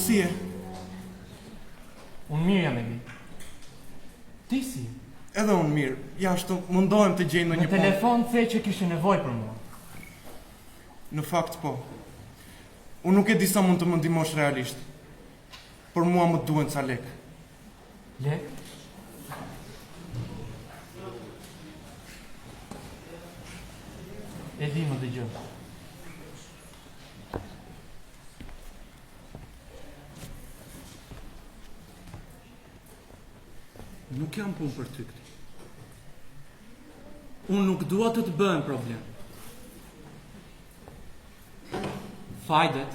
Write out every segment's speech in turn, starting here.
Si e? Unë mirë jam e mi. Ti si? Edhe unë mirë. Jashtë mundohem të gjej në një Në telefon the që kishe nevojë për mua. Në fakt po. Unë nuk e di sa mund të më ndihmosh realisht. Por mua më duhen ca lek. Lek? E di më dëgjoj. Nuk jam punë për ty këti. Unë nuk dua të bëhem problem. Fajdet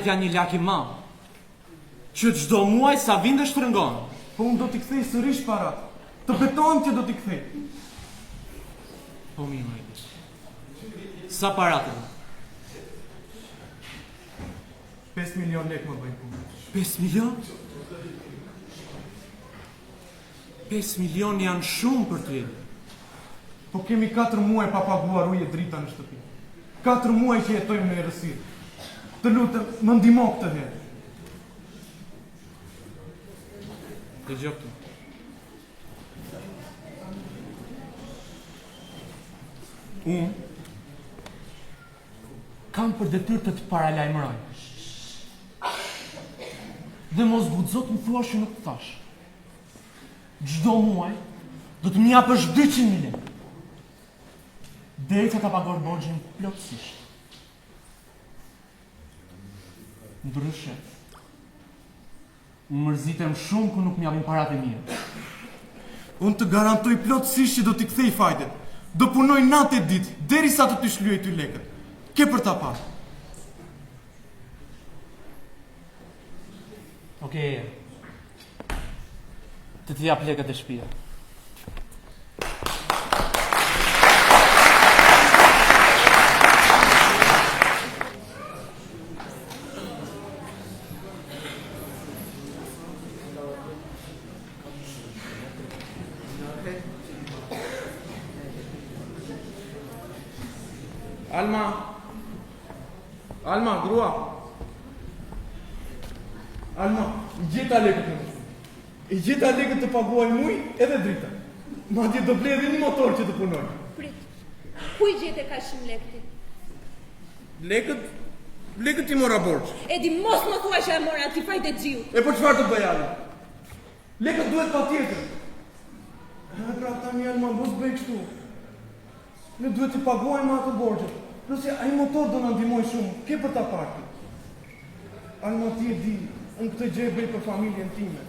janë një lak i madh, Që çdo muaj sa vin dhe shtrëngon. Po unë do t'i kthej sërish parat. Të betohem që do t'i kthej. po mirë më e di. Sa para të? 5 milion lek më bëjnë punë. 5 milion? 5 milion janë shumë për ty. Po kemi 4 muaj pa paguar ujë e drita në shtëpi. 4 muaj që jetojmë në errësirë. Të lutem, më ndihmo këtë herë. Dëgjoj këtu. Unë kam për detyrë të paralajmëroj. Dhe mos guxo të më thuash që nuk të thash. Çdo muaj do të më japësh 200.000 lekë. Derisa ta paguar borxhin plotësisht. Ndryshe, unë mërzitem shumë kur nuk më japin paratë e mia. Unë të garantoj plotësisht që do t'i kthej fajdet. Do punoj natë e ditë, derisa të t'i shlyej ty lekët. Ke për ta parë. Okej. Të t'i jap lekët e shtëpia. Alma, grua. Alma, i gjeta lekët në shpinë. I gjeta lekët të paguaj muj edhe drita. Madje do blej edhe një motor që të punoj. Prit, ku i gjete ka shumë lekëti? Lekët i mora borxh. Edi, mos më thua që e mora ti fajtë e gjiu. E për çfarë të bëj Alma? Lekët duhet patjetër. Pra tani Alma, mos bëj kështu. Ne duhet të paguajmë ato borxhet. Nëse ai motor do na ndihmoj shumë, ke për ta parë. Alma, ti e di, unë këtë gjë e bëj për familjen time.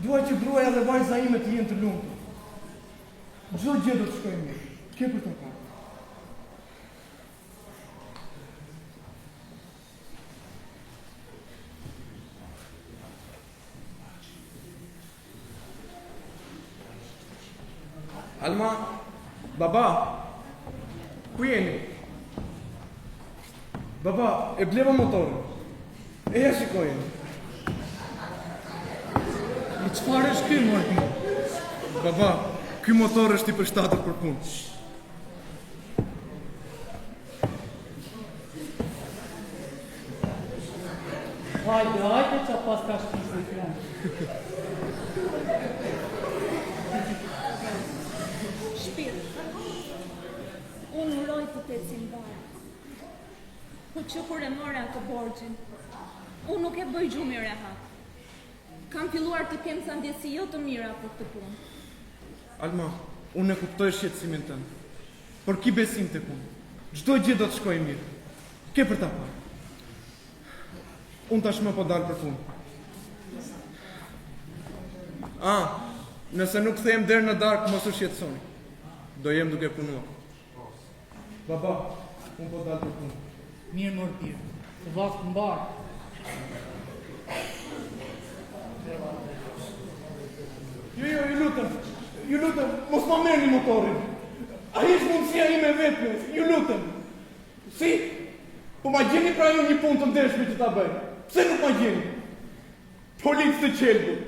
Dua që gruaja dhe vajza ime të jenë të lumtur. Çdo gjë do të shkojë mirë. Ke për ta parë. Alma, baba, ku jeni? Baba, e bleva motorën. E ja shikojnë. I çfarë është ky morti? Baba, ky motor është i përshtatur për punë. Hajde, që pas ka shpisë i fjanë. Shpirë, unë uroj të të ecim varë. Po që kur e more atë borxhin, unë nuk e bëj gjumë i rehat. Kam filluar të kem sa ndjesi jo të mira për këtë punë. Alma, unë e kuptoj shqetësimin tënd. Por ki besim të punë. Çdo gjë do të shkojë mirë. Ke për ta parë. Unë tashmë po dal për punë. Nëse nuk kthehem deri në darkë, mos u shqetësoni. Do jem duke punuar. Baba, unë po dal për punë. Mirë mor birë, të vakë të mbarë. Ju lutem, mos ma merrni motorin. A është mundësia ime vetme, ju lutem. Si? Po ma gjeni pra ju një punë të ndeshme që ta bëj. Pse nuk ma gjeni? Policë të qelbut.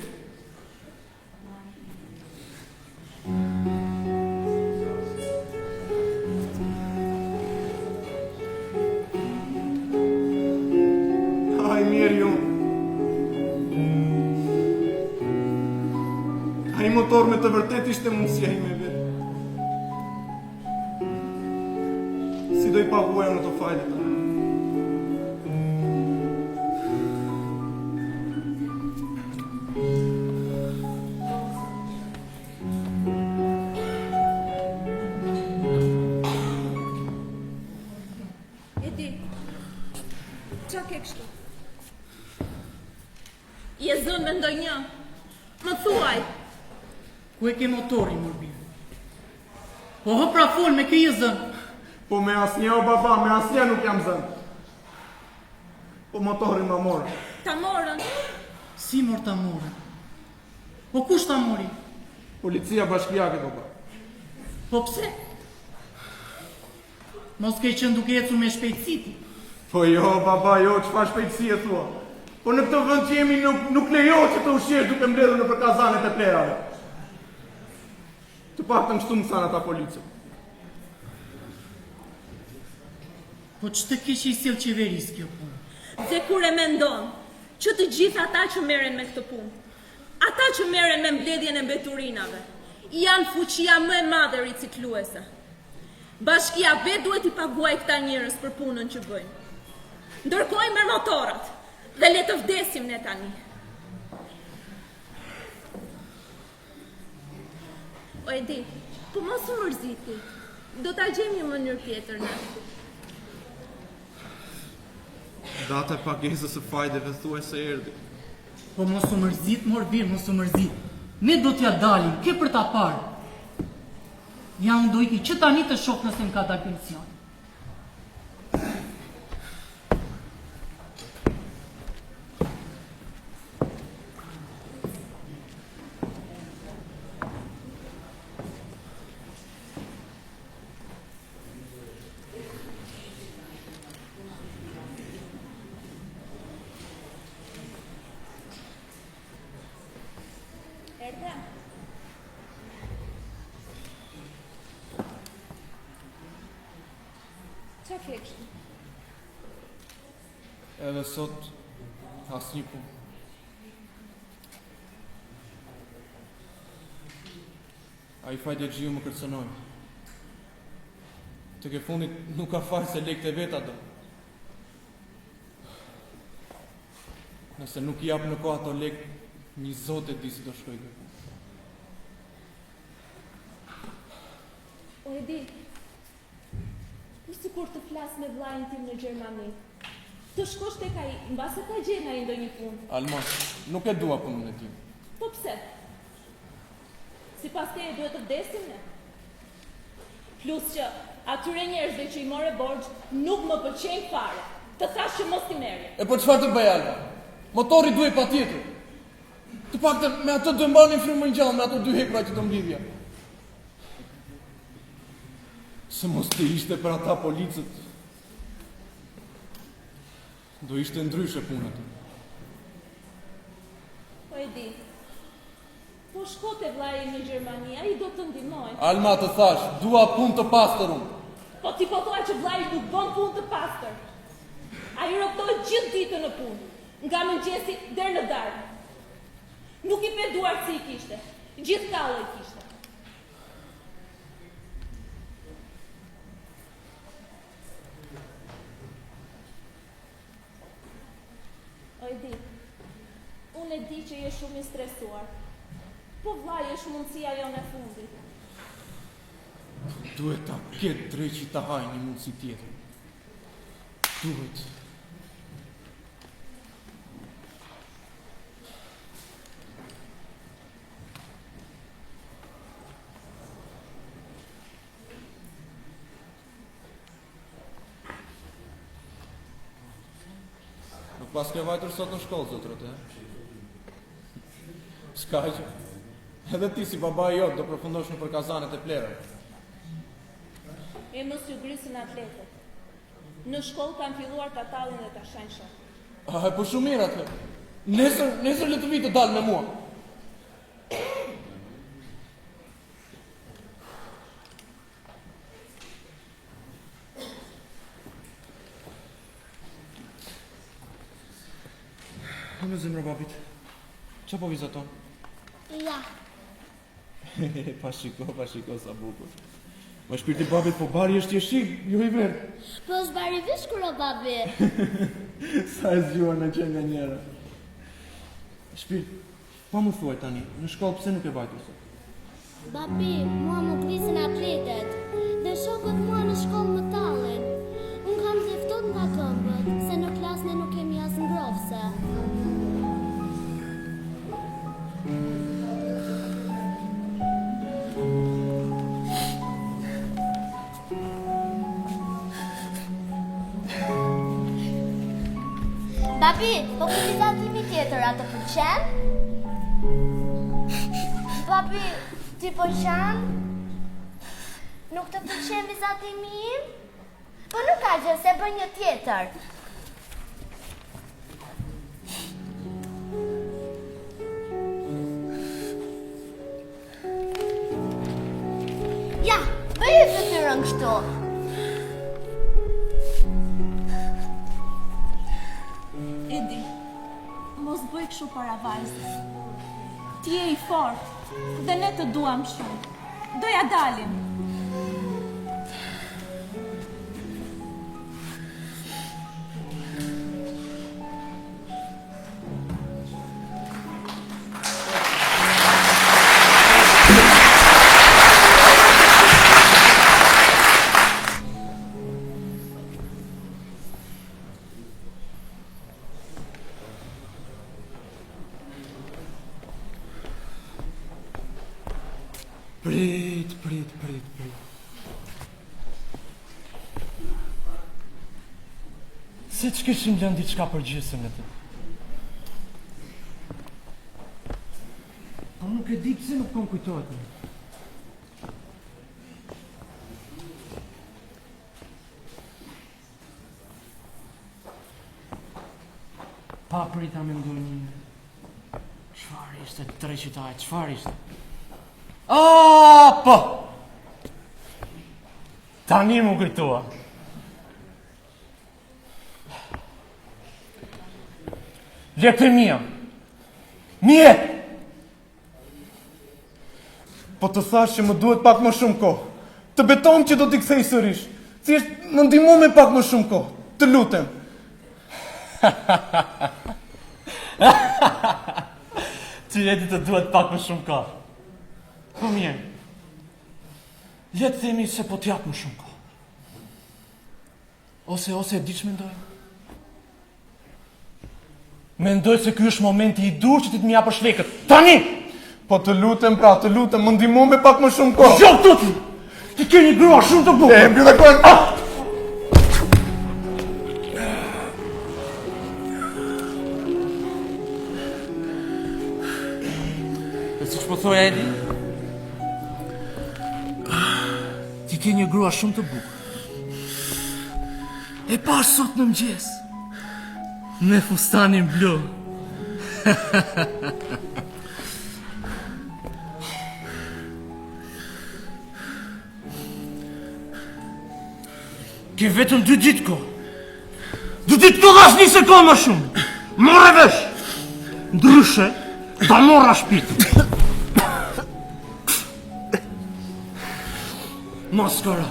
Aj, mirë ju. Ai motor me të vërtet ishte mundësia ime vetë. Si do I paguaj në të fajlet ta? Edi, qa ke kështu? Je zënë me ndonjë? Më thuaj! Ku e ke motorin, mor birë? Po hë pra fol me këj zënë. Po me asnjë o baba, me asnjë nuk jam zënë. Po motorin ma morë. Ta morën? Si mor ta morën? Po kush ta mori? Policia bashkiake baba. Po pse? Mos ke qenë duke ecu me shpejtësiti. Po jo baba, jo, çfarë shpejtësi e thua? Po në këtë vend që jemi nuk lejo që të ushqesh duke mbledhur nëpër kazanet e plerave. Të paktën kështu më thanë ata policët. Po që të keq I sjell qeveris kjo punë? Dhe kur e mendon që të gjithë ata që merren me këtë punë, ata që merren me mbledhjen e mbeturinave, janë fuqia më e madhe ricikluese. Bashkia vetë duhet I paguaj këta njerëz për punën që bëjnë. Ndërkohë merr motorat dhe le të vdesim ne tani. O Edi, po mos u mërziti. Do ta gjejmë një mënyrë tjetër ne. Data e pagesës së fajdeve thuaj se erdhi. Po mos u mërzit, mor birë, mos u mërzit. Ne do t'ja dalim, ke për ta parë. Ja unë do iki që tani të shok nëse m'ka dal pension. Erdhe? Qa ke kështu? Edhe sot asnjë punë. Ai fajde gjiu më kërcënoi. Të ke fundit nuk ka faj se lekët e veta do. Nëse nuk I jap në kohë ato lekë, një zot e di si do shkoj dhe. O Edi, sikur të flas me vllajën tim në Gjermani. Të shkosh tek ai, mbase ta gjen ai ndonjë punë. Alma, nuk e dua punën e tim. Po pse? Sipas teje duhet të vdesim ne. Plus që atyre njerëzve që I more borxh nuk më pëlqejnë fare. Të thash që mos I merri. E po çfarë të bëj Alma? Motori duhet patjetër. Të paktën me ato do mbani frymën gjallë, me ato dy hekra që do mblidhja. Se mos të ishte për ata policët, do ishte ndryshe puna të. Po Edi, po shko te vllai në Gjermani, ai do të ndihmoj. Alma të thash, dua punë të pastër unë. Po ti po thua që vllai nuk bën punë të pastër. Ai rrotohet gjithë ditën në punë, nga mëngjesi deri në darkë. Nuk I pe duart si I kishte, gjithë kallë I kishte. O Edi, unë e di që je shumë I stresuar, po vllai është mundësia jonë e fundit. Duhet ta ketë drejt që ta hajë një mundësi tjetër. Duhet. Pas ke vajtur sot në shkollë, zotërët, e? S'ka që. Edhe ti si baba jot do përfundosh në përkazanet e plerë. E mos ju grisin atletët. Në shkollë kanë filluar ta tallin dhe ta shajnë shok. Po shumë mirë atë. Nesër le të vi të dalë me mua. Në zemrë babit, që po vizaton? Ja, Pa shiko sa bukur. Ma shpirti babit po bari është jeshik, jo i verë. po është bari vishkur o babi. Sa e zgjuar në qenë nga njëra. Shpirt, pa më thuaj tani, në shkollë pse nuk e vajtur sot? Babi, mua më grisin atletet. Dhe shokët mua në shkollë më tallin. Unë kam të ftohtë nga këmbët, se në klasë ne nuk kemi as ngrofse. Babi, po ku vizatimi tjetër, a të pëlqen? Babi, ti pëlqen? Nuk të pëlqen vizatimi im? Po nuk ka gjë, se bën një tjetër. Ja, bëj e fytyrën kështu. Edi, mos bëj kështu para vajzës. Ti je i fortë dhe ne të duam shumë. Doja dalim. Prit. Se që këshim lënë diçka për gjysëm në të? Po nuk e di pse nuk kom kujtohet më. Pa prita me ndoj një. Qfar ishte të tre qytaj, qfar ishte? Po! Tani mu kujtua. Letë mia. Mjet! Po të thash që më duhet pak më shumë kohë. Të beton që do t'i kthej sërish. Thjesht më ndihmo me pak më shumë kohë. Të lutem. Ti jeti të duhet pak më shumë kohë. Po mirë. Letë themi se po t'jap më shumë kohë. Ose di që mendoj? Mendoj se ky është momenti i dur që ti të më japësh lekët. Tani! Po të lutem, më ndihmo me pak më shumë kohë. Gjo këtu ti! Ti ke një grua shumë të bukur. Mbi dhe kohë. Dhe si që po thoi Edi? Ti ke një grua shumë të bukur. E pash sot në mëgjes. Me fustanin blu. Ke vetëm 2 ditë ko. 2 ditë ko dhe asë një sekond më shumë. More vesh. Ndryshe, ta mora shpirtin. Maskara.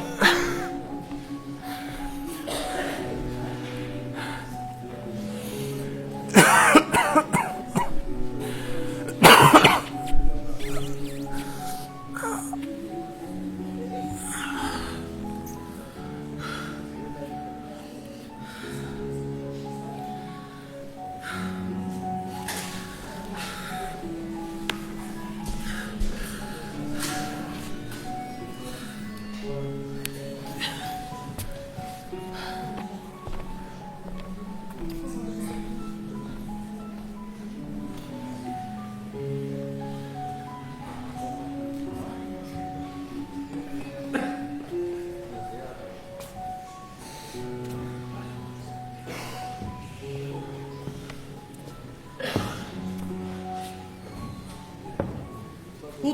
Po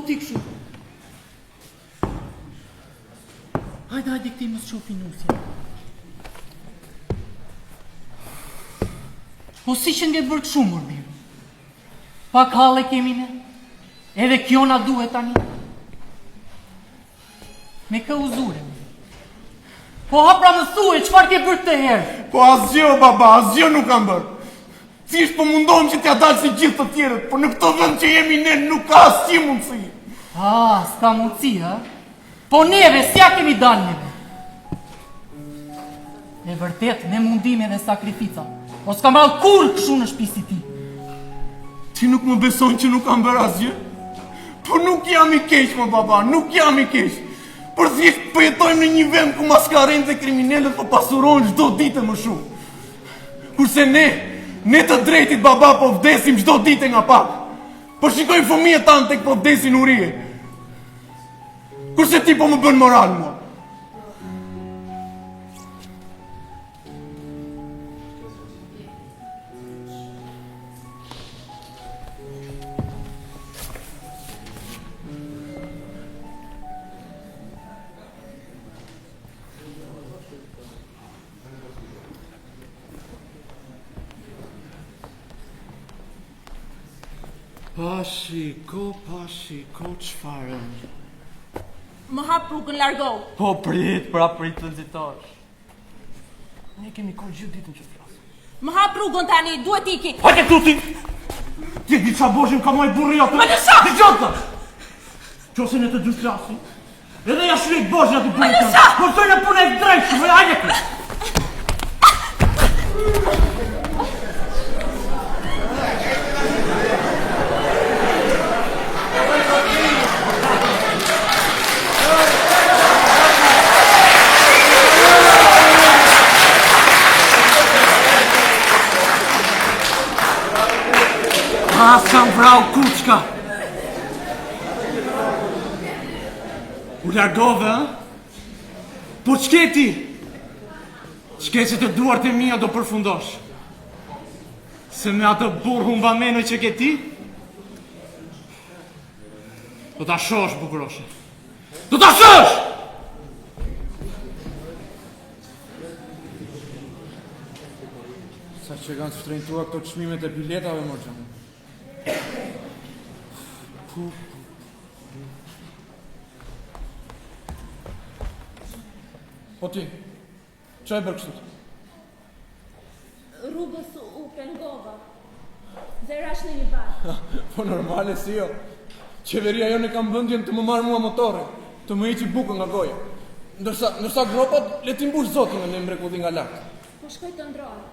ti kështu. Hajde, këti mos shofi nusja. Po si që nge bërë këshu, mor birë? Pak hale kemi ne, edhe kjo na duhet tani. Me kë uzure, po hapra më thuaj, qëfar ke bërë këtë herë? Po asgjë, baba, asgjë nuk kam bërë. Thjesht po mundohem që t'ja dalë si gjithë të tjerët, por në këtë vend që jemi ne nuk ka asgjë mundësi. S'ka mundësi, ha? Po neve, s'ja kemi dalë neve. E vërtet, me mundime dhe sakrifica, o s'kam rallë kur këshu në shpisi ti. Ti nuk më beson që nuk kam bërë asgjë? Po nuk jam i keq, më baba, nuk jam i keq. Por thjesht po jetojmë në një vend ku maskarendë dhe kriminalët po pasurojnë çdo ditë më shumë. Kurse ne të drejtit baba po vdesim çdo ditë nga pak. Po shikojmë fëmijët tanë tek po vdesin urije. Kurse ti po më bën moral mua. Pa qfarë. Më hap rrugën, largohu. Po prit të nxitash. Ne kemi kohë gjithë ditën që flasim. Më hap rrugën tani, duhet iki. Hajde këtu ti! Ti e di qa boshin ka moj burri atë? Më lësha! Di gjota! Qose në të dy flasim, edhe ja shrejt boshin atë burri. Më lësha! Kursoj në punë e drejtë, hajde këtu! S'kam vrau kuçka. U largove, ha? Po ç'ke ti? Ç'ke që të duart e mia do përfundosh? Se me atë burr humbameno që ke ti? Do ta shosh, bukuroshe. Do ta shosh! Sa që kanë shtrenjtua këto çmimet e biletave, mor xhamë. Po ti, që e bërë kështu? Rrugës u pengova. Dhe rash në një bar. Po normale si jo. Qeveria jo në kam bëndjen të më marrë mua motore, të më iqi bukën nga goja. Ndërsa gropat, le ti mbush zotin në mrekulli nga lartë. Po shkoj të ndrojë.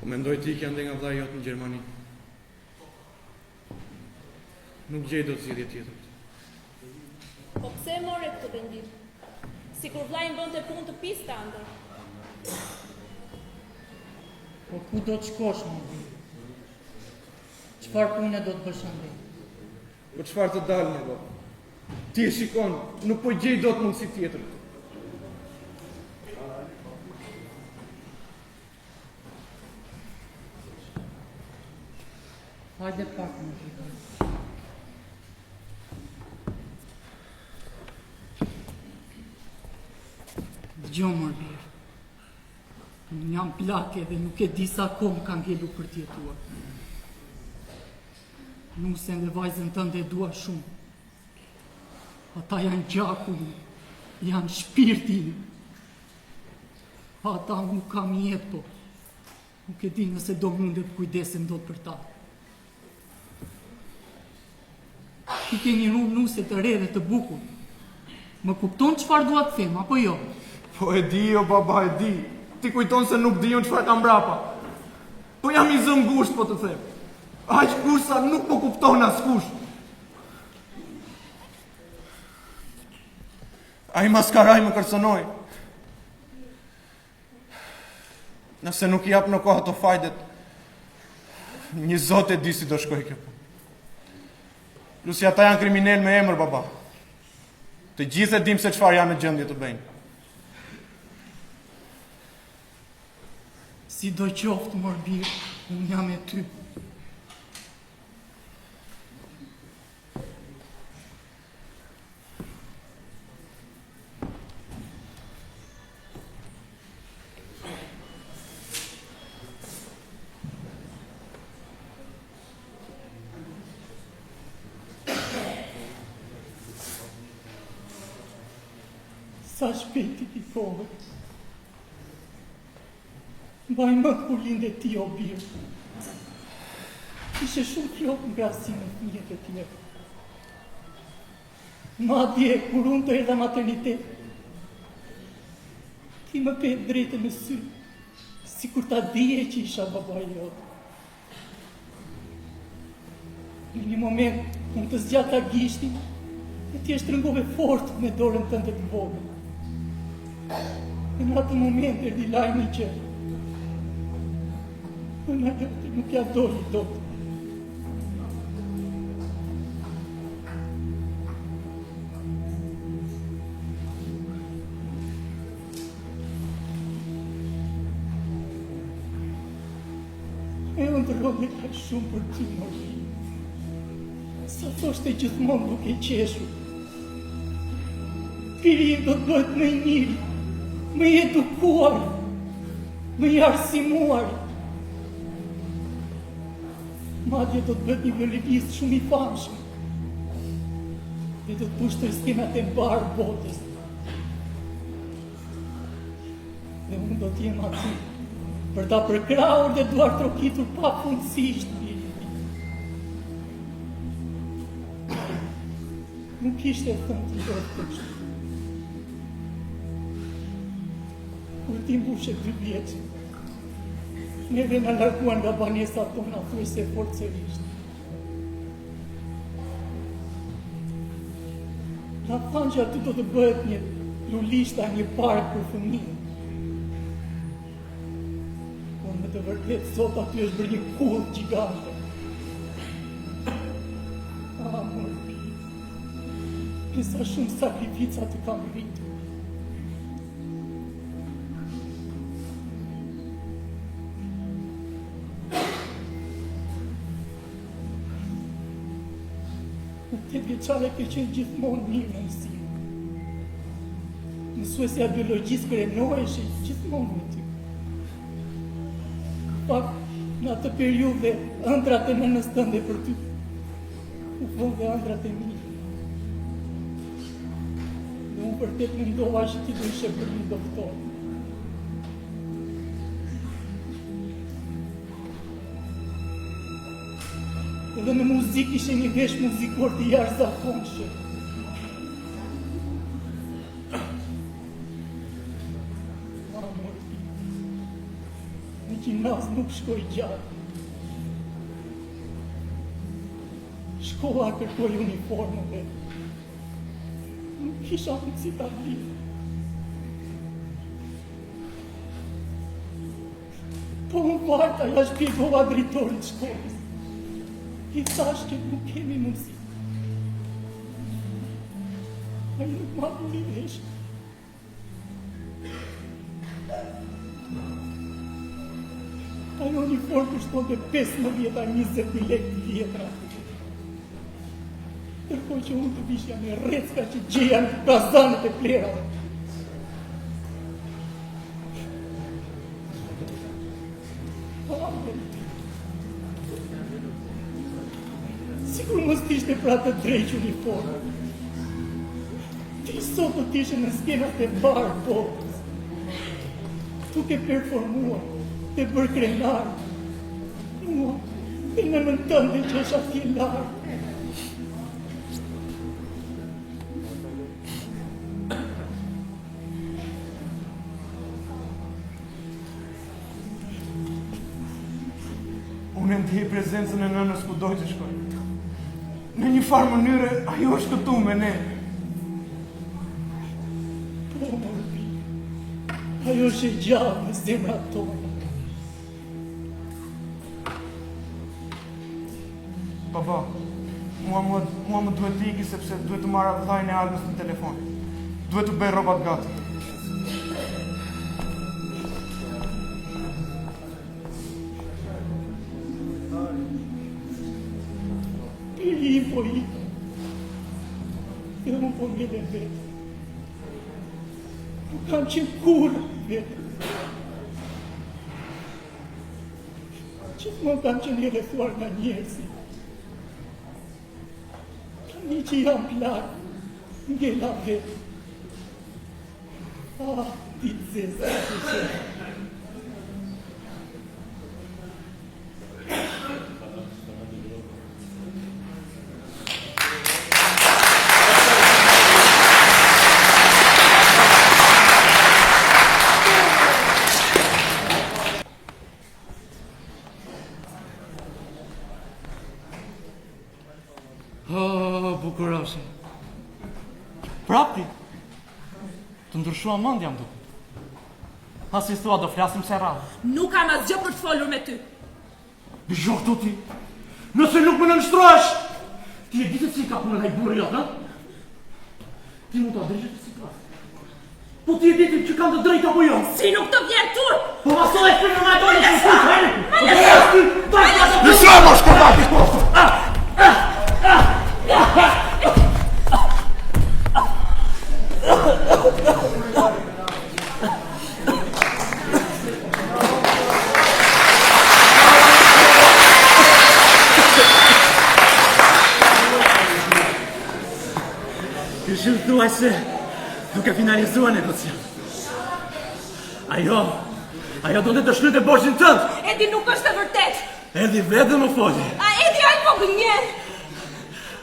Po mendoj ti që ande nga vllai jot në Gjermani. Nuk gjej dot zgjidhje tjetër. Po pse e more këtë vendim? Sikur vllai më bënte punë të pisë tande. Po ku do të shkosh, më di? Qëfar pune do të bësh ande? Po çfarë të dalë më baba? Ti e shikon, nuk po gjej dot mundësi tjetër. Hajde pak më di. Dëgjoj mor birë. Unë jam plake dhe nuk e di sa kohë më kanë ngelu për t'jetuar. Nusen dhe vajzën tënde e dua shumë. Ata janë gjaku im, janë shpirti im. Pa ata nuk kam jetë, po. Nuk e di nëse do mundet kujdesem do të për ta. Ti ke një nuse të re dhe të bukur. Më kupton çfarë dua të them, apo jo? Po e di, o baba, e di. Ti kujton se nuk di unë çfarë kam brapa. Po jam i zë ngusht, po të them. Aq kusht sa nuk po kupton askush. Ai maskaraj më kërcënoi. Nëse nuk i jap në kohë ato fajdet, një zot e di si do shkoj kjo. Lusi ata janë kriminal me emër, baba. Të gjithë e dim se çfarë janë në gjendje të bëjnë. Si do qoftë, morbir, unë jam e ty. Sa shpejti ti kohë. Mbaj më kur linde ti o birë. Ishe shumë flok nga si në fëmijët e tjerë. Madje, kur unë të erdha maternitet, ti më pe drejtë në sy, si kur ta dije që isha babaj jote. Në një moment, unë të zgjata gishtin, e ti e shtrëngove fort me dorën tënde të vogël. Në atë moment erdi lajmi që në atë nuk ja doli do të. E unë të rrode ka shumë për ty, mori. Sa thoshte gjithmonë duke qeshur. Firi do të bëhet më i mirë, më i edukuar, më i arsimuar. Madje do të bëhet një violinist shumë i famshëm. Dhe do të pushtoj skenat e mbarë botës. Dhe unë do t'jem aty, për ta përkrahur dhe duar trokitur pa fundësisht. Nuk ishte thënë të do të kështë. Kur ti mbushe 2 vjeqë, neve në larguan nga banesa tona thuajse forcerisht. Na thanë që aty do të bëhet një lulishta, një park për fëmijë. Por me të vërtet, sot aty është bërë një kull gjigante. Morbi, pisa shumë sakrifica të kam rritur. Në 8 vjeçare ke qenë gjithmonë mirë në mësim. Mësuesja biologjisë krenoheshe gjithmonë me ty. Pak në atë periudhe ëndrat e nënës tënde për ty u vënë dhe ëndrat e mi. Dhe unë vërtet mendova që ti do ishe për një doktor. Edhe në muzik ishe një vesh muzikor të jashtëzakonshëm. Morbi, në gjimnaz nuk shkoj gjatë. Shkolla kërkoj uniformën dhe nuk kisha mundësi ta blij. Po më vajta ja shpjegova drejtorit shkollës. I thash që nuk kemi mundësi. Ai nuk ma bëri vesh. Ajo uniform kushtonte 15 a 20 lekë vjetra. Tërkohë që unë të vishja me recka që gjeja në kazanët e plerave. Sigur mos t'ishte pra të drejq uniformën. sot do t'ishe në skenat e barë botës, duke performuar, të bërë krenar, mua, e në në tënde që është atje larë. Unë ndjej prezencën e nënës ku doj të shkoj. Në një farë mënyre, ajo është këtu me ne. Po, mërbi, ajo është e gjallë në zemra tonë. Baba, mua më duhet t'i sepse duhet të marrë vllajën e Almës në telefon. Duhet të bëj rrobat gati. Po i, e unë po mjede vetë. Nuk kam qenë kurë vetë. Gjithmonë kam qenë i rrethuar nga njerëzit. Tani që jam plakë, ngella vetë. Ditë zezë, të shetë. Bukuroshe. Prapti, të ndryshua mendja më duket. As i thua do flasim se rrallë. Nuk kam asgjë për të folur me ty. Bizho këtu ti, nëse nuk më nënshtrohesh, ti e ditë si ka punë nga i burri jotë, ha? Ti mund të adrejshë të situatë. Po ti e ditë që kam të drejtë apo jo? Si nuk të vjen tur! Po masoj e shpirë në majtoni që s'ku hajnë! Në shumë është kërdati postë! Kështu thuaj se duke finalizuar negociat. Ajo do të shlyte borxhin tënd. Edi nuk është e vërtet. Edi vetë më foli. A Edi ai po gënjen.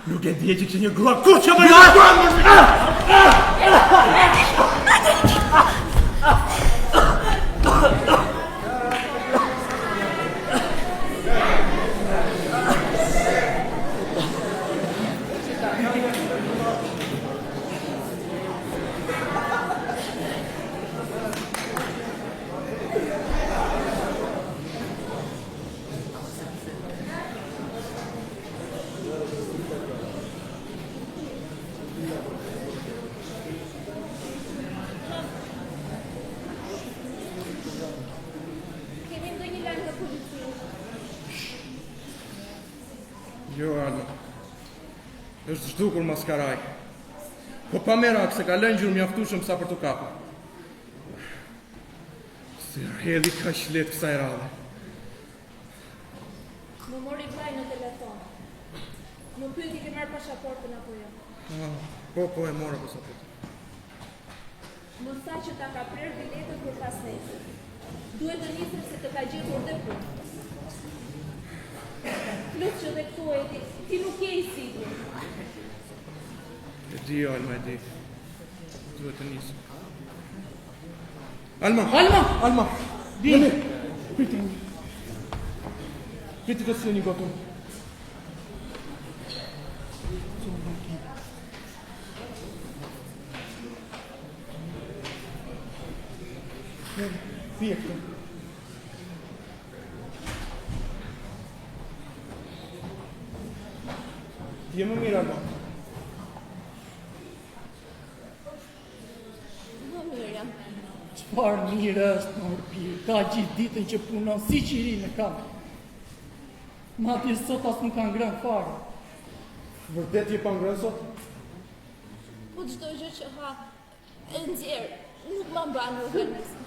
Nuk e di që kështë një grua kuqe më nga! Kemi ndonjë lajm nga policia? Jo, Alma. Është zhdukur maskaraj. Po pa merak se ka lënë gjurmë mjaftueshëm sa për të kapur. Si rrjedhi kaq lehtë kësaj radhe. Më mori vllai në telefon. Më pyeti ke marrë pasaportën apo jo. Po e mora pasaportën. Më tha që ta ka prerë biletën për pas nesër. Duhet të nisem se të ka gjetur dhe punë. Plus që dhe këtu Edi, ti nuk je i sigur. E di, Alma, e di. Duhet të nisim. Alma! Alma! Vini! Priti. Priti të së një gotu. Vije këtu. Je më mirë, Alma. Më mirë. Çfarë mirë është në urpirë, ka gjithë ditën që punon si qiri në kamë. Madje sot as nuk kanë ngrënë fare. Vërtet je pa ngrënë sot? Po çdo gjë që ha e nxjerr, nuk më mban organizëm.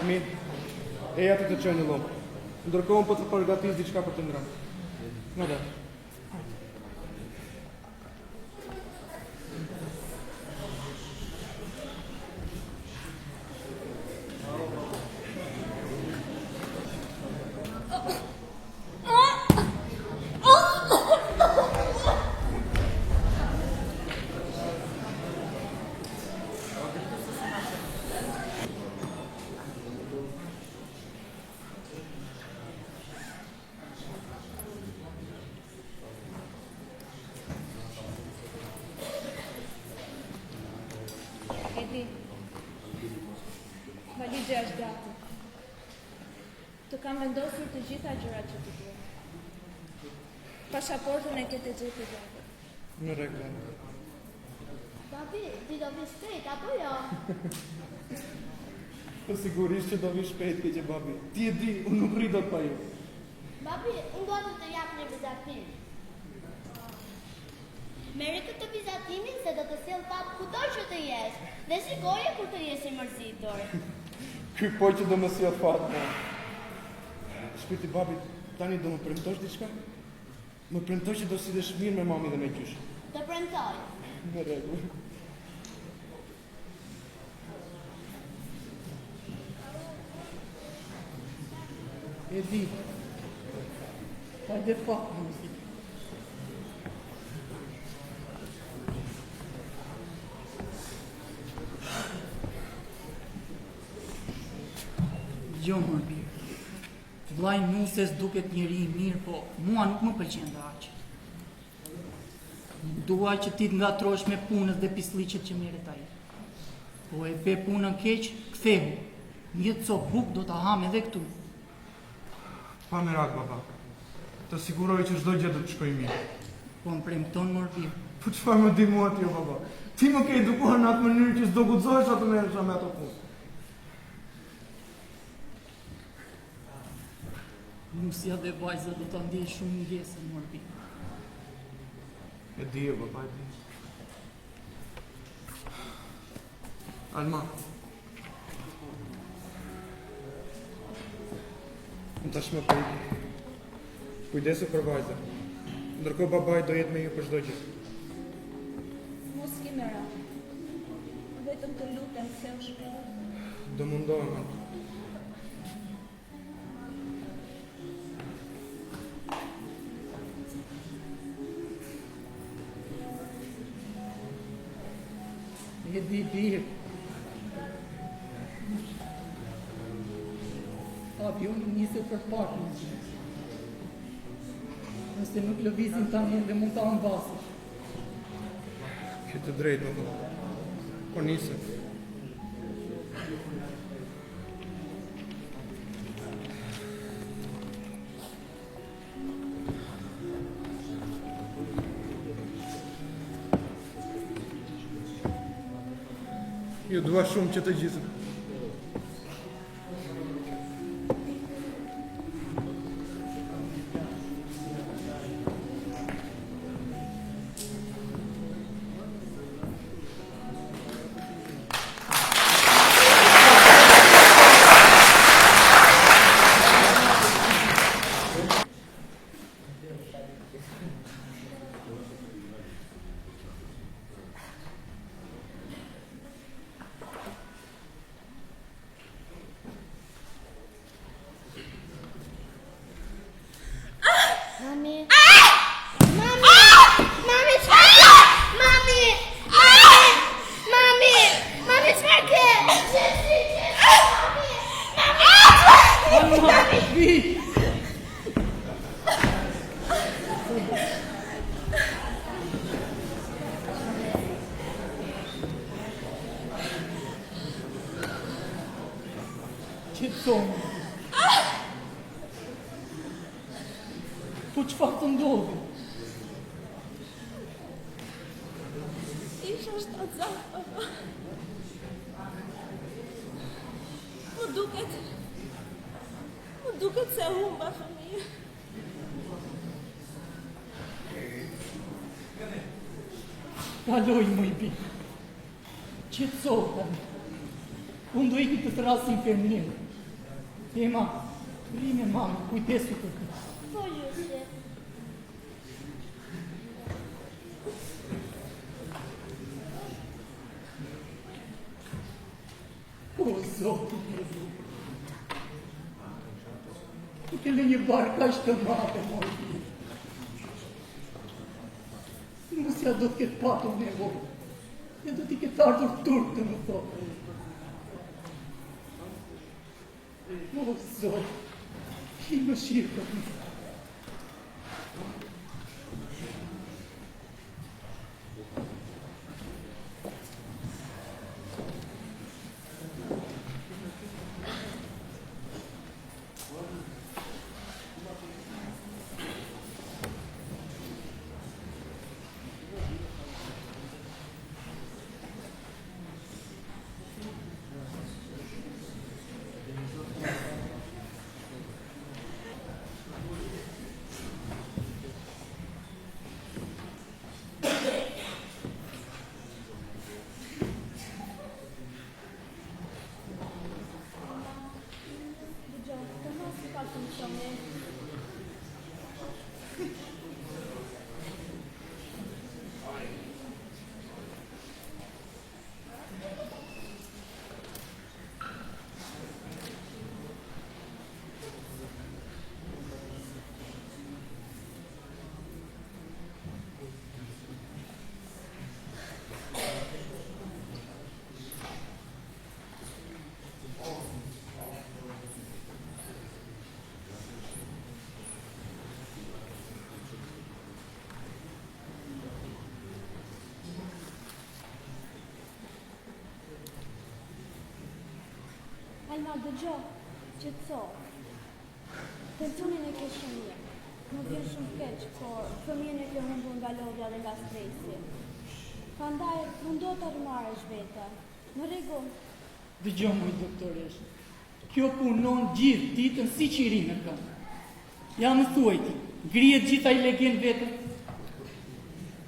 Mirë, eja të çojë në lom. Ndërkohë po të përgatis diçka për të ngrënë. Në dhe. Përgjigja është gati. Të kam vendosur të gjitha gjërat që të dua. Pasaportën e kete gjetë gjatë. Në rregull. Babi, ti do vi shpejt, apo jo? Po sigurisht që do vi shpejt keqe babi. Ti e di, unë nuk rri dot pa ju. Babi, unë do të jap një vizatim. Merri këtë vizatimin se do të sjell pap kudo që të jesh. Dhe shikoje kur të jesh i mërzitur. Ky po që do më sjell fat. Shpirti babi, tani do më premtosh diçka? Më premtoj që do sillesh mirë me mami dhe me gjysh. Të premtoj. Në rregull. E di. Hajde pak muzikë. Jo më mirë. Vllai Nuses duket njeri i mirë, po mua nuk më pëlqen dhe aq. Nuk dua që ti të ngatrosh me punës dhe pisliqet që merret ai. Po e be punën keq, kthehu. Një copë buk do ta ham edhe këtu. Pa merak, baba. Të siguroj që çdo gjë do të shkojë mirë. Po më premton Morbir. Po çfarë më di mua ti, baba? Ti më ke edukuar në atë mënyrë që s'do guxohesh atë merresha me ato punë. Nusja dhe vajza do ta ndjej shumë ngjesen Morbir. E di, baba, e di. Alma, Në tashmë po iki. Kujdesu për vajzën. Ndërkohë babai do jetë me ju për çdo gjë. Mos ki merak. Vetëm të lutem ktheu shpejt. Do mundohem atë. E di birë. Avioni nisë për pak në gjithë. Nëse nuk lëvizin tani dhe mund ta ambasësh. Ke të drejtë, baba. Po nisë. Ju dua shumë që të gjithë. Mami. Mami! Mami, çfarë? Mami! Mami! Mami, çfarë ke? Alma, vi! Qetësohu. Po çfarë të ndodhi? Isha shtatzak, baba. Më duket se humba fëmijë. Kaloj më i bi. Qetësohu tani. Unë do iki të thrasin femnin. Ema, ri me mami, kujdesu për këtë. Po, Jusje. O, Zotë në rrugë. Të kele një barë kaq të madhe, mojë. Nusja do të ketë patur nevojë. E do t'i ketë ardhur turp të më thotë. O, Zotë, ki më shirë për më. Alma, dëgjo, qetëso. Pensionin e ke shumë mirë. Më vjen shumë keq, por fëmijën e ke humbur nga lodhja dhe nga stresi. Prandaj, mundo të rrimarrësh veten. Në rregull. Dëgjoj moj doktoresh. Kjo punon gjithë ditën si qiri në këmbë. Ja më thuaj ti, ngrihet gjitha i legend vetëm?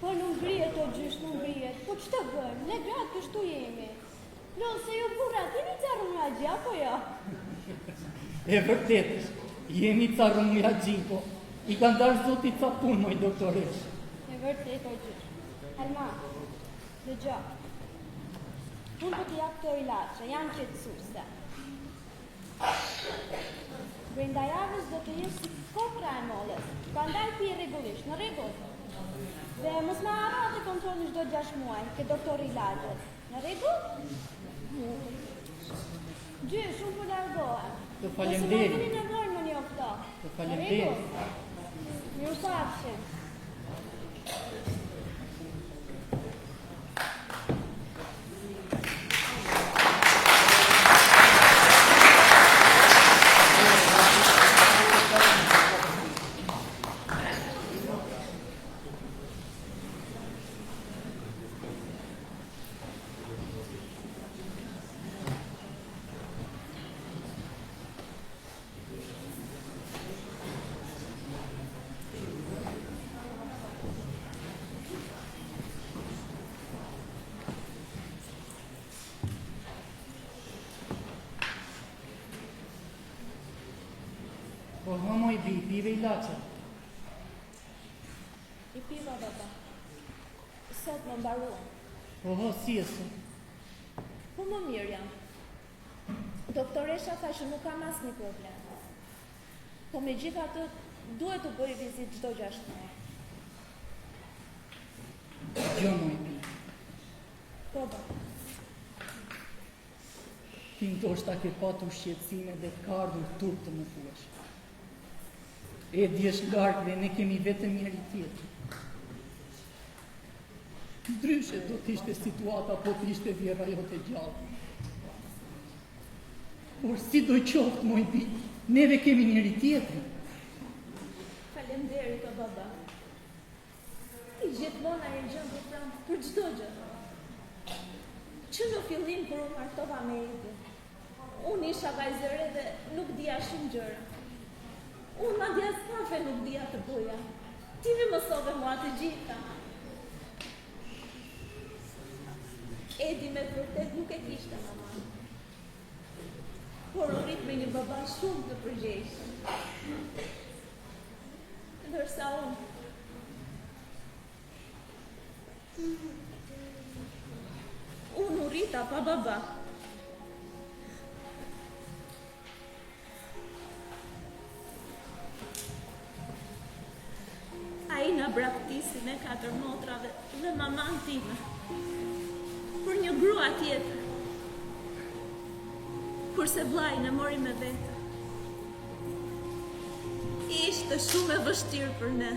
Po nuk ngrihet o gjysh, nuk ngrihet. Po ç'të bëjmë? Ne gratë kështu jemi. No, se ju burrat, jeni të arrumragjë, apo jo? E vërtetës, jemi të arrumragjë, po i ka ndarë zoti ca punë, moj doktoresh. E vërtet o gjysh. Alma, dëgjo. Unë po t'i jap këto ilaçe, janë qetësuese. Brenda javës do të jesh si kokra e mollës, prandaj pije rregullisht, në rregull. Dhe mos ma harro të kontrolli çdo 6 muaj, ke doktori ilaçet. Në rregull? Gjysh, unë po largohem. Të falemderit. Mos më keni nevojë më një këto. Të falemderit. Në rregull? Mirupafshim. Po hëmo i pive ilaçe. I piva baba. Sot më mbaruan. Po si e sot? Po më mirë jam. Doktoresha tha që nuk kam asnjë problem. Po megjithatë duhet të bëj vizitë çdo 6 muaj. Gjo moj pi. Po baba. Ti ndoshta ke patur shqetësime dhe ka ardhur turp të më thuash. E djesh larg dhe ne kemi vetëm njëri tjetër. Ndryshe do t'ishte situata po t'ishte vjera jote gjallë. Por si do qoftë, moj pi, neve kemi njëri tjetër. Faleminderit o baba. Ti gjithmonë e gjën për pranë për çdo gjë. Që në fillim kur u martova me Edin, unë isha vajzëre dhe nuk dija shumë gjëra. Unë madje as kafe nuk dija të bëja. Ti më mësove mua të gjitha. Edi me vërtet nuk e kishte mama. Por u rit me një baba shumë të përgjegjshëm. Ndërsa unë u rita pa baba. Ai na braktisi me 4 motrave dhe maman time për një grua tjetër. Kurse vllajin e mori me vete. Ishte shumë e vështirë për ne.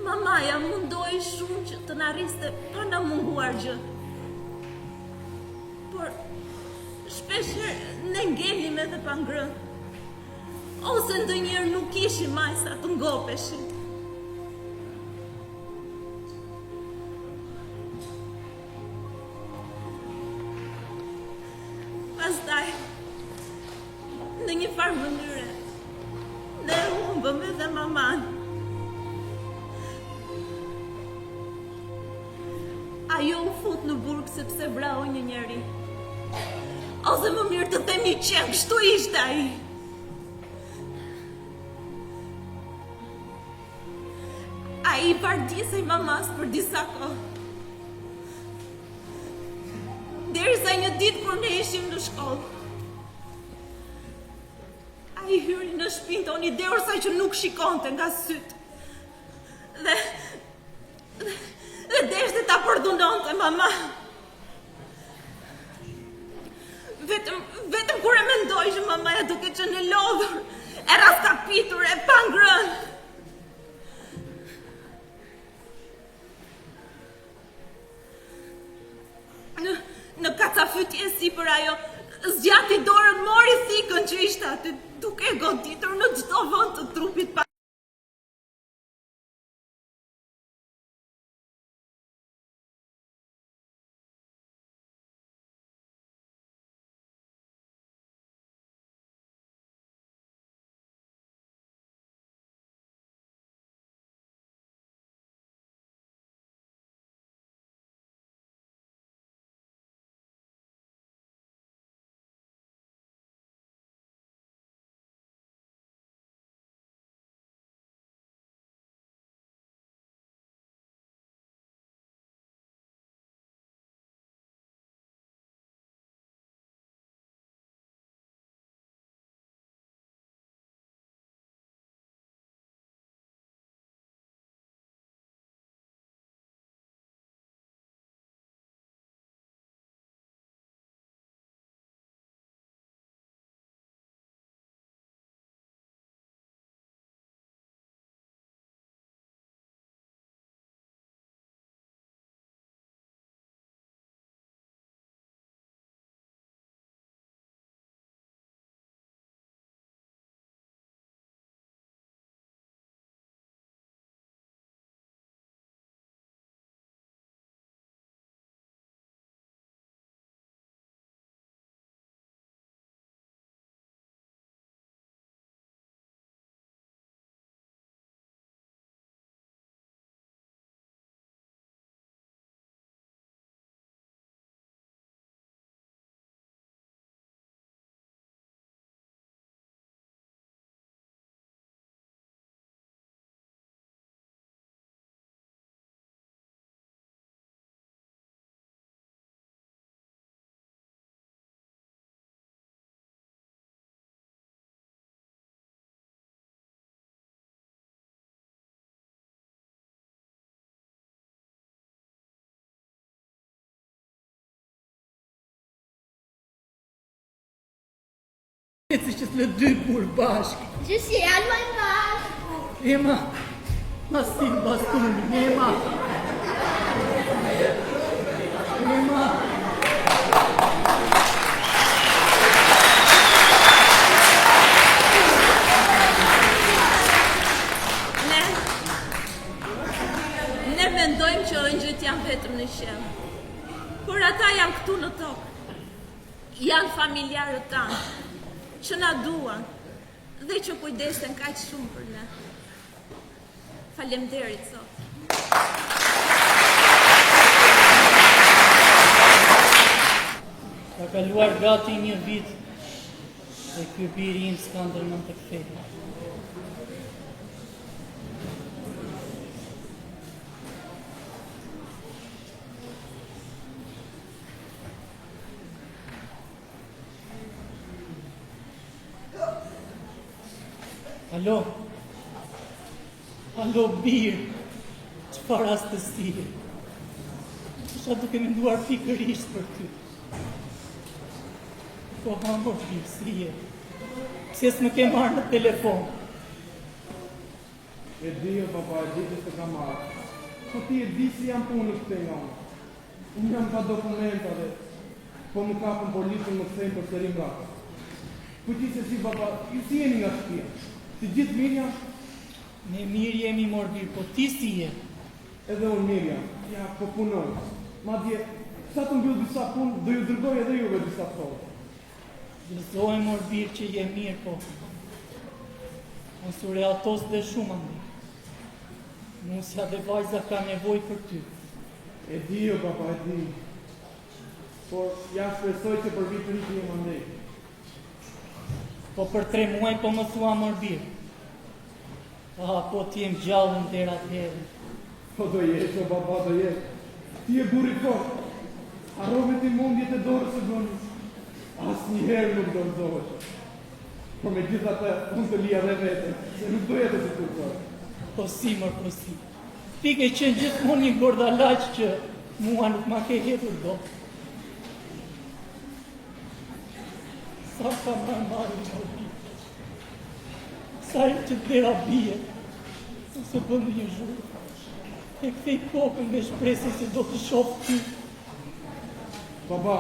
Mamaja mundoi shumë që të na rriste pa na munguar gjë. Por shpeshherë ne ngelim edhe pa ngrënë. Ose ndonjëherë nuk kishim majsa të ngopeshin. Pastaj, në një farë mënyre, ne humbëm edhe maman. Ajo u fut në burg sepse vrau një njeri. Ose më mirë të themi që kështu ishte ai. Ai i pardisej mamas për disa kohë. Derisa një ditë kur ne ishim në shkollë, ai hyri në shtëpinë tonë i derisa që nuk shikonte nga syt. Dhe deshte ta përdhunonte mama. Vetëm kur e mendoj që mamaja duke qenë e lodhur, e raskapitur, e pa ngrënë. Në kacafy pyetje si për ajo, zgjati dorën, mori thikën që ishte aty, duke goditur në çdo vend të trupit pa. Si që të dy kur bashk. Që si janë më bashk. Ema, ma si bastunin, Ema. Ema. Ne mendojmë që ëngjët janë vetëm në qiell, por ata janë këtu në tokë. Janë familjarët tanë, që na duan dhe që kujdesen kaq shumë për ne. Faleminderit sot. Ka kaluar gati një vit dhe ky biri im s'ka ndërmend të kthehej. Alo? Alo, birë, çfarë astësie? Isha duke menduar pikërisht për ty. Po hamor, birë, si je? Pse s'më ke marrë në telefon? E di jo, papa, e di që të kam marrë. Po ti e di si jam punë këtë nga unë. Unë jam ka dokumenta dhe po më kapën policën më kthejnë për serim raka. Po ti se si, papa, ju si jeni nga shtëpia? Si gjithë mirja? Ne mirë jemi morbir, po ti si je? Edhe unë mirja, ja, po punoj. Madje, sa të mbyll disa punë, do ju dërgoj edhe juve disa kohë. Gëzoj morbir që je mirë, po. Mos u reatos dhe shumë andi. Nusja dhe vajza ka nevoj për ty. E di jo, papa, e di. Por, ja shpresoj që për vitë rritë jem andej. Po për 3 muaj po më thua morbir. Po ti jem gjallën dera atëherë. Po do jesh, o baba, do jesh. Ti e buri fort. Harrove ti mundjet e dorës së gonës. Asnjëherë nuk do ndohesh. Por me gjitha të, unë të lija dhe vete, se nuk do jetë si të të. Po si, po si. Ti ke qenë gjithmonë një gordalaq që mua nuk ma ke hetur do. Sa ka marrë morbir. Sa e që dera bie, se bëndë një zhurë. E kthej kokën me shpresë se do të shofë ty. Baba,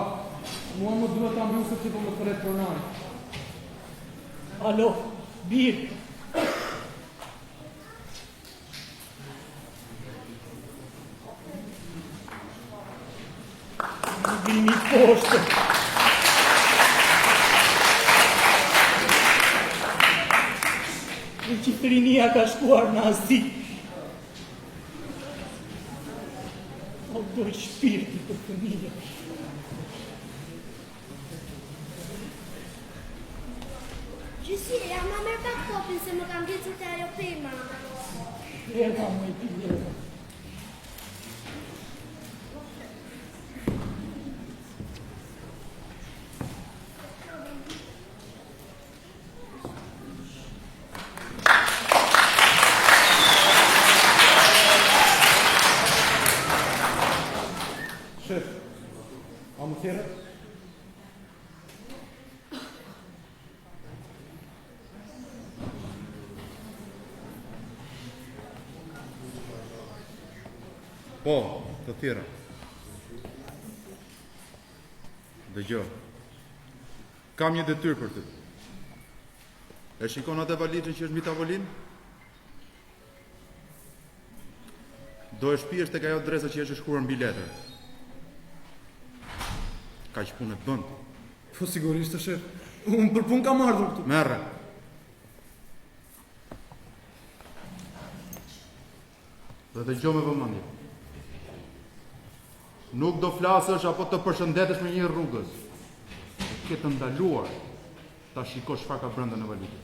Mua më duhet ta mbusë ti po më thret pronar. Alo, birë. Në vini poshtë. Në qifrinia ka shkuar në Azi. O doj shpirti për fëmijë. Gjysia, ma merr pak kopin se më kam vjetur të ajo pema. Eva më e pilera. Shef, a më thjerë? Po, të tjera. Dëgjoj. Kam një detyrë për ty. E shikon atë valizhën që është mbi tavolinë? Do e shpihesh tek ajo dresa që është shkruar mbi letër. Kaq punë bën. Po sigurisht, shef. Unë për punë kam ardhur këtu. Merre. Dhe dëgjoj me vëmendje. Nuk do flasësh apo të përshëndetesh me një rrugës. Ke të ndaluar ta shikosh çfarë ka brenda në valizë.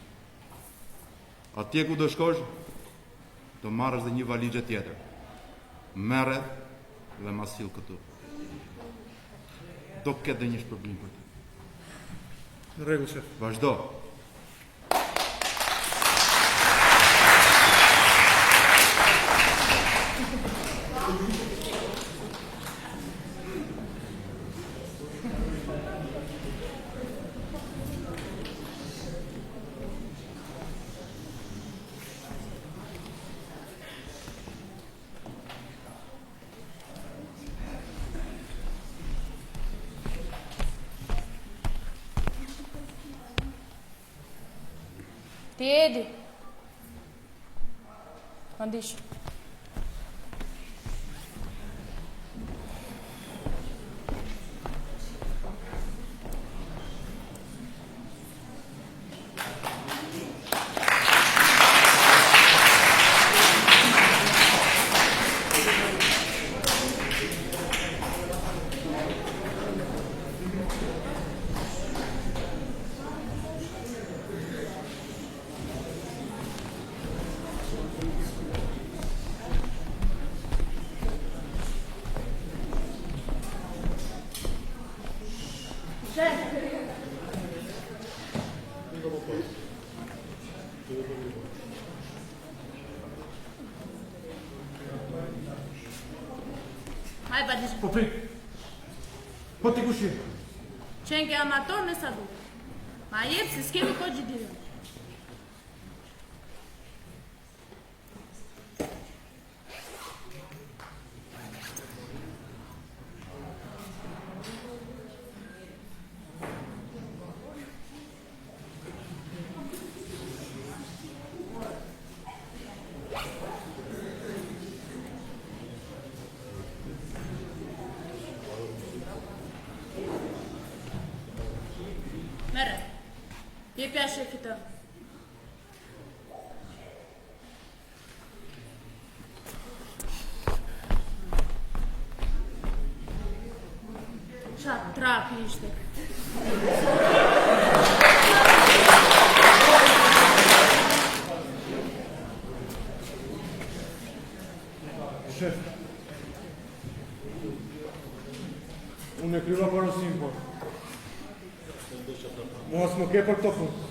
Atje ku do shkosh, do marrësh dhe një valizhe tjetër. Merre dhe ma sill këtu. Do ketë dhe një shpërblim për ty. Në rregull, shef. Vazhdo. Ti Edi. Andish. Haj badish. Po prit. Po ti kush je? Qenë ke amator me sa duke. Ma jep se s'kemi ko gjithirën. Merre, jepja shefit të. Qa trapi ishte. Shef. Unë e kryva parosin, po. Mos më ke për këto punë.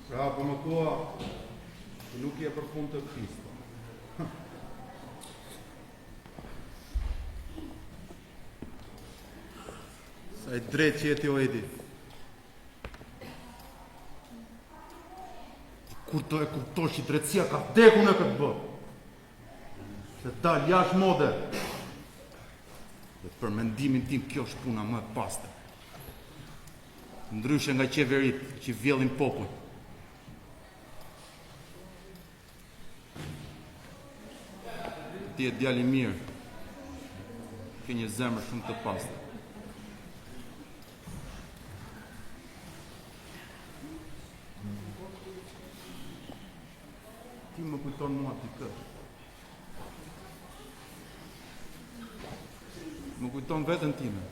Pra, po më thua, që nuk je për fund të Kristo. Sa i drejt që jeti o Edi. Kur të e kuptosh që drejtësia ka vdekur në këtë botë. Se dal jashtë mode. Dhe për mendimin tim kjo është puna më e pastër. Ndryshe nga qeverit që vjellin popull. Ti e djali mirë. Ke një zemër shumë të pastër. Ti më kujton mua ti këtë. Më kujton vetën time.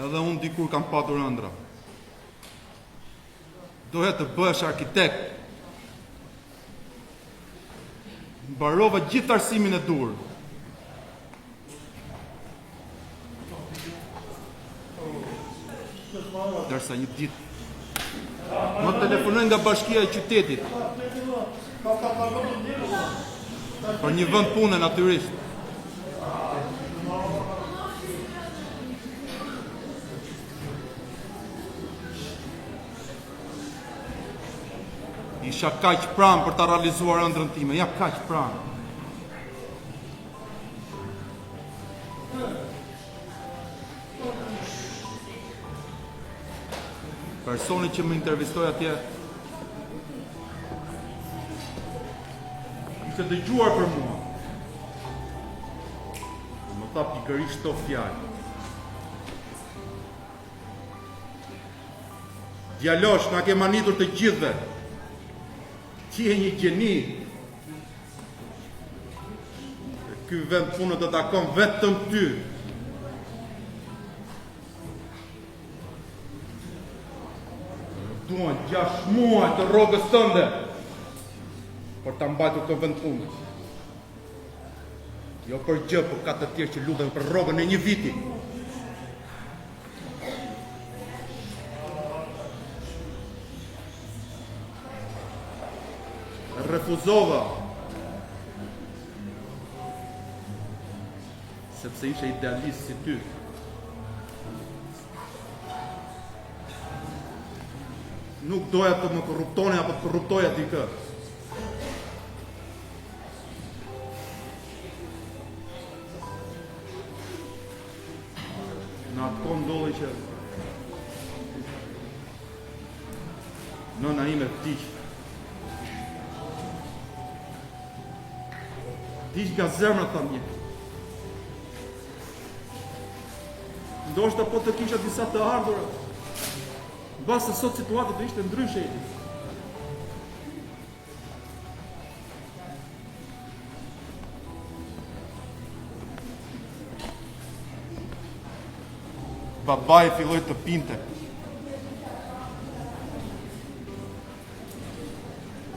Edhe unë dikur kam patur ëndra. Doja të bëhesh arkitekt. Mbarova gjithë arsimin e dur. Derisa një ditë më telefonojnë nga bashkia e qytetit për një vend pune natyrisht. Isha kaq pranë për ta realizuar ëndrrën time, ja kaq pranë. Personi që më intervistoi atje ishte dëgjuar për mua. Më tha pikërisht këto fjalë. Djalosh, na ke manitur të gjithëve. Ti je një gjeni. Ky vend punë do ta takon vetëm ty. Duan 6 muaj të rrogës tënde për ta mbajtur këtë vend punë. Jo për gjë, por ka të tjerë që luten për rrogën e një viti. Refuzova. Sepse ishe idealist si ty. Nuk doja të më korruptoni apo të korruptoja dikë. Në atë kohë ndodhi që nëna ime vdiq. Vdiq nga zemra, tha një. Ndoshta po të kisha disa të ardhura. Basta sot situata të ishte ndryshe. Babai filloi të pinte.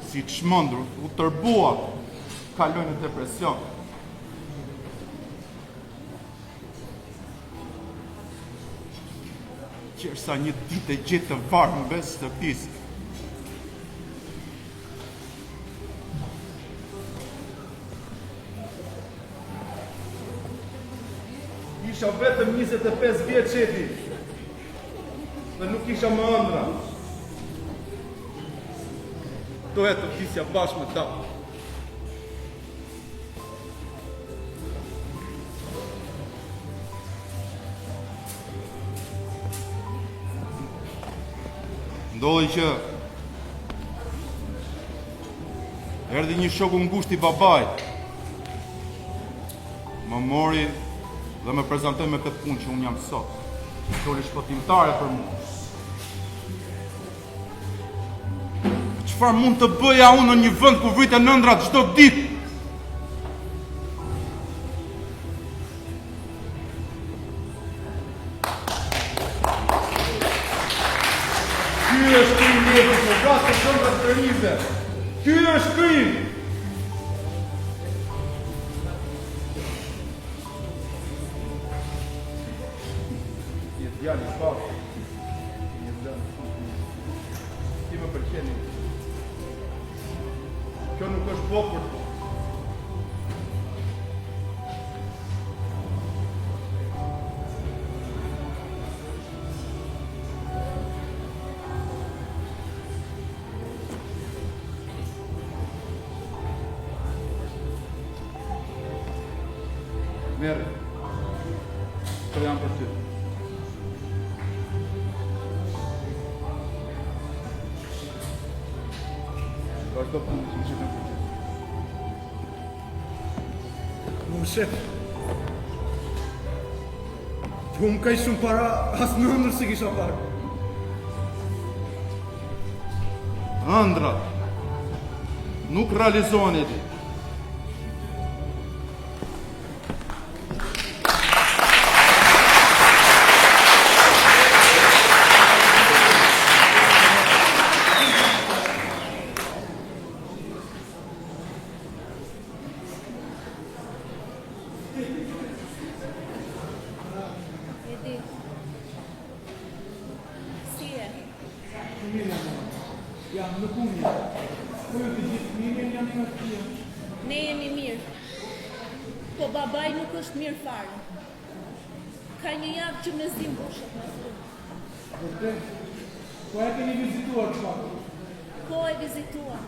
Si çmendur, u tërbua, kaloi në depresion. Qërsa një ditë e gjithë të varë në besë të pisë. Isha vetëm 25 vjetë qeti dhe nuk isha më ëndra. Doja të vdisja bashkë me ta. Ndodhi që erdhi një shoku ngusht i babait. Më mori dhe më prezantoi me këtë punë që unë jam sot. Doli shpëtimtare për mua. Çfarë mund të bëja unë në një vend ku vriten ëndrat çdo ditë? Ky është krim jetë, në rrasë të shumë të stërnize. Ky është krim! Jetë djali pak. ti më pëlqeni. Kjo nuk është bokë për ty. Merë, këto janë për ty. Vazhdo punën që më që kanë përqetë. Më shef. Që unë kaj shumë para asë në ndër se kisha parë. Ëndrat nuk realizohen e ti. Edi. Si e? Mirë, jam në punë. Po ju të gjithë mirë janë në të tjë. Ne jemi mirë. Po babaj nuk është mirë fare. Ka një javë që me zim bushët në fru. Vërtet, po e keni vizituar të pak. Po e vizituar.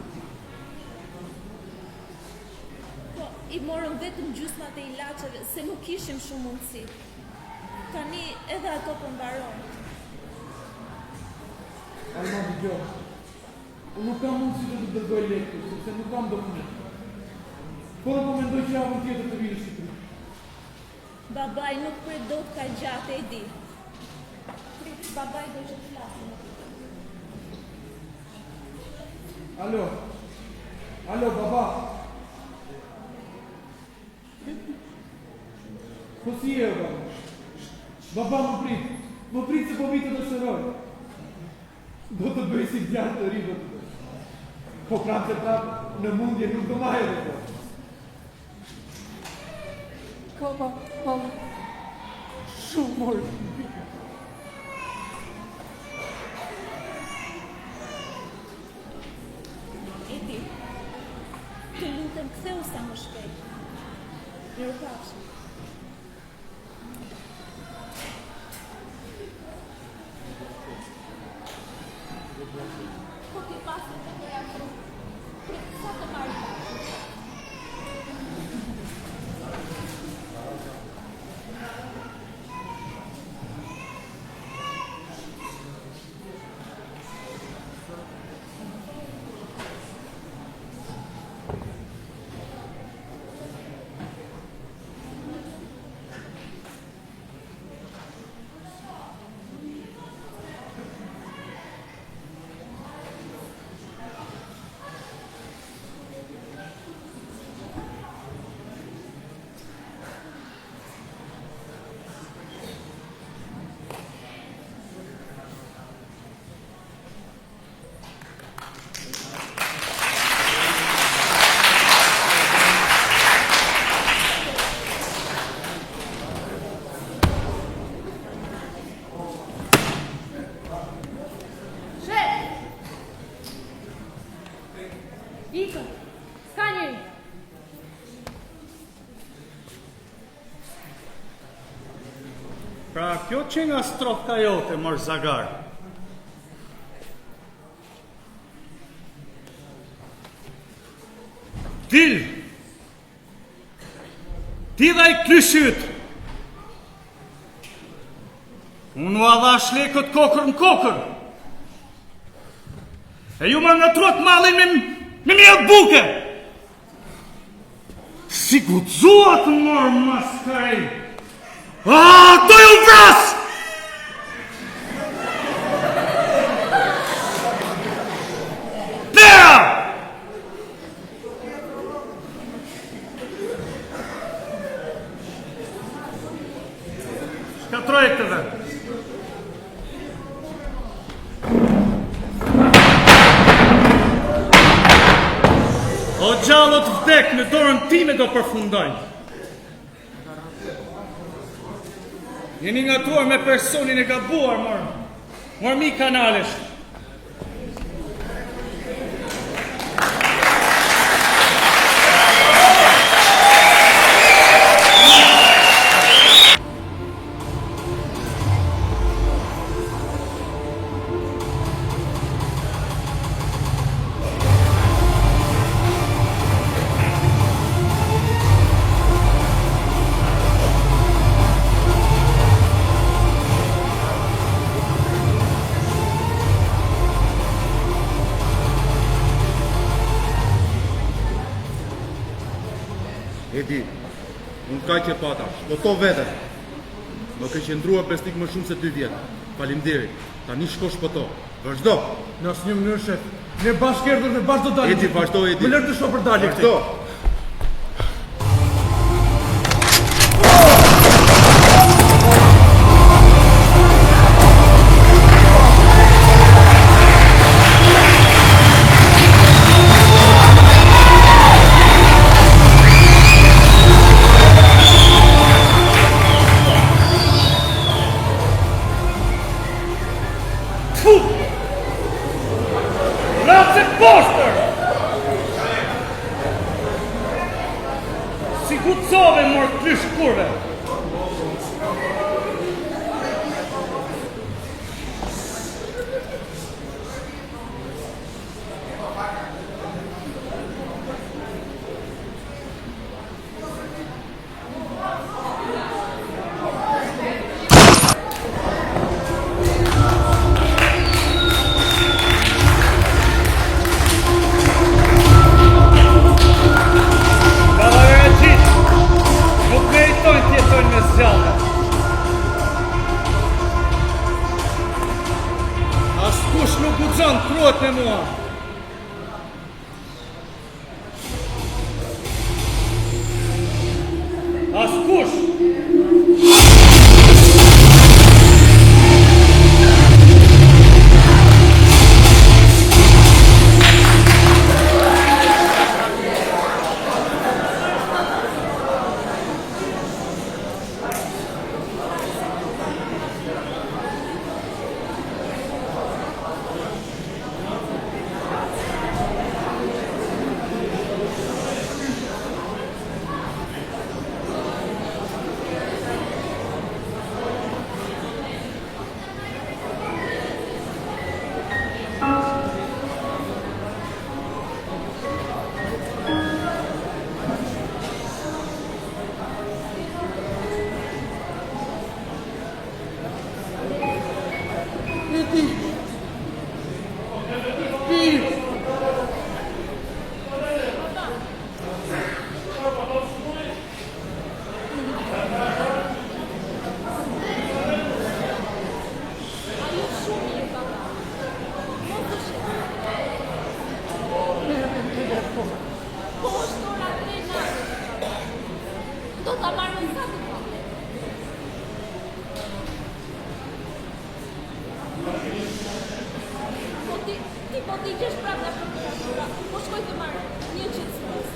Po, i morëm vetëm gjysmat e ilaçeve se nuk kishim shumë mundësi. Tani edhe ato përmbaron. Alma dëgjoj. Unë nuk kam mundësi të dërgoj lekë, sepse nuk kam dokument. Po dhe po mendoj që javën tjetër të vinë Shqipëri. Babaj nuk pret do të ka gjatë, e di. Babaj do që të flasë. Alo. Alo, baba. Po si e, baba? Baba më prit. Më prit se po vitë të shëroj. Do të bëj si djarë të ri do të bëj. Po pranë të prapë në mundje nuk do maje dhe po. Ka shumë morë. Edi, të lutem ktheu sa më shpejt. Mirupafshim. Po ti pasë të të jafru. Sa të marrë pasë? Ikën, s'ka njëri. Pra, kjo që nga strofka jote, mërë zagar. Dil! Ti dhe i kryshyt! Unë u adhash lekët kokër në kokër. E ju më në trot malin me mjë buke. Si guzuat në mërë maskaj. Do ju vras! Pera! Shkatroj këtë dhe. O gjallot vdek në dorën time do përfundojnë. Jeni ngatuar me personin e gabuar, mërë mi kanalisht. Ka që pata, shpoto vetën. Më ke qëndrua besnik më shumë se 2 vjetë. Faleminderit. Tani shko shpoto. Vazhdo. Në asnjë mënyrë, shef. Ne bashkë erdhëm, ne bashkë do dalim. Edi, vazhdo, Edi. Më lërë të shoh për dalje këtej. Vazhdo. Race poster! Si gucove mor plysh kurve! Askush nuk guxon kruhet me mua. Askush. Ti gjesh prapë në shkëtura, po shkoj të marrë një qëtësës.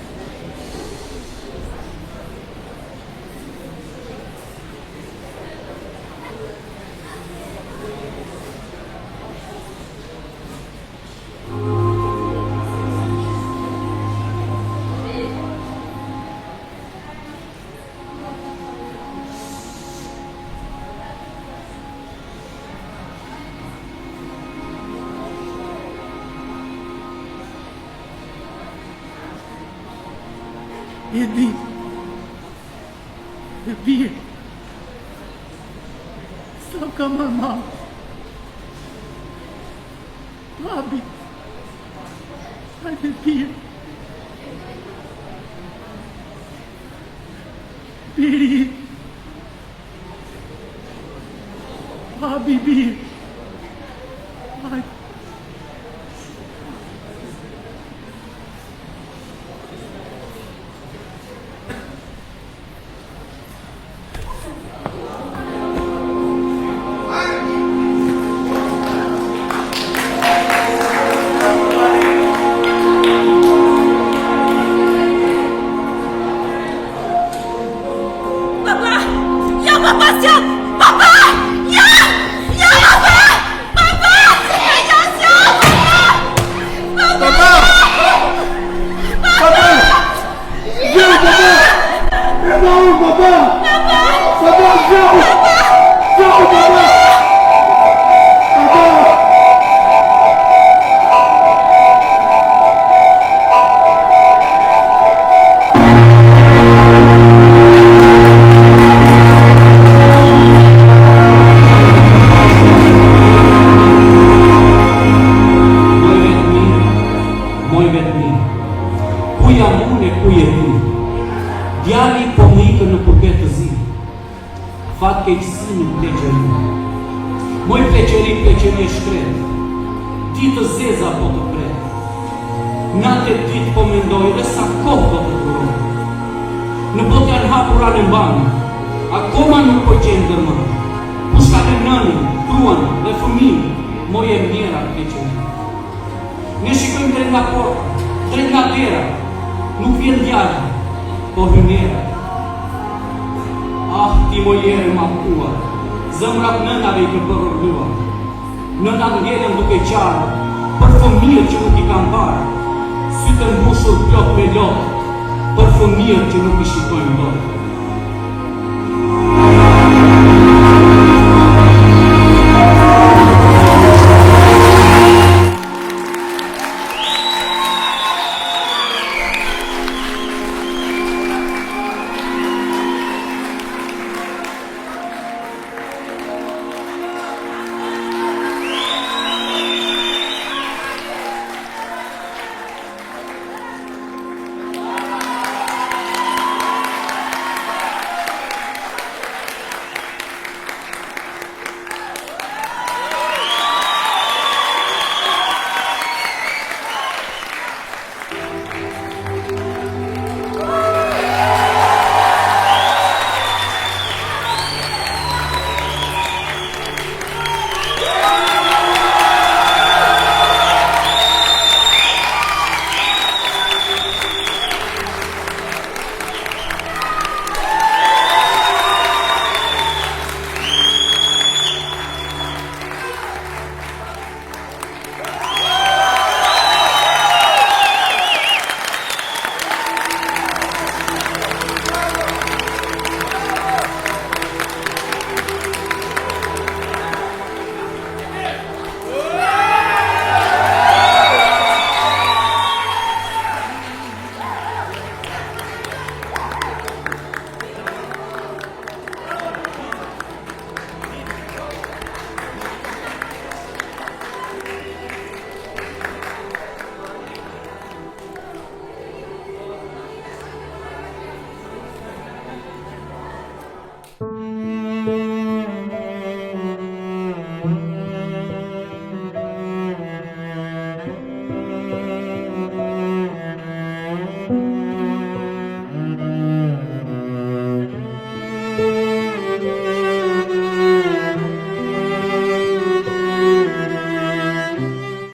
Edi, e bie, sa ka mama, babi, hajde bie, biri, babi bie, hajde. Papa! Ya! Ya! Papa! Papa! Moj pleqerit që me shkret, ti të zeza po të pret. Natë e ditë po mendoj dhe sa kohë do të duroj. Në botë janë hapur anë mbanë, akoma nuk po qenë dërmanë. Pushka dhe nënin, truan dhe fëmin, moj e mjera pleqerit. Ne shikojmë drejt nga porta, drejt nga dera, nuk vjen djallë, po hynera. Ah, ti mojere ma kuar, zëmrat nënave i këpërërluar. Nënat ngelen duke qarë, për fëmijët që nuk i kam parë, sytë mbushur plot me lotë, për fëmijët që nuk i shikojnë dorë.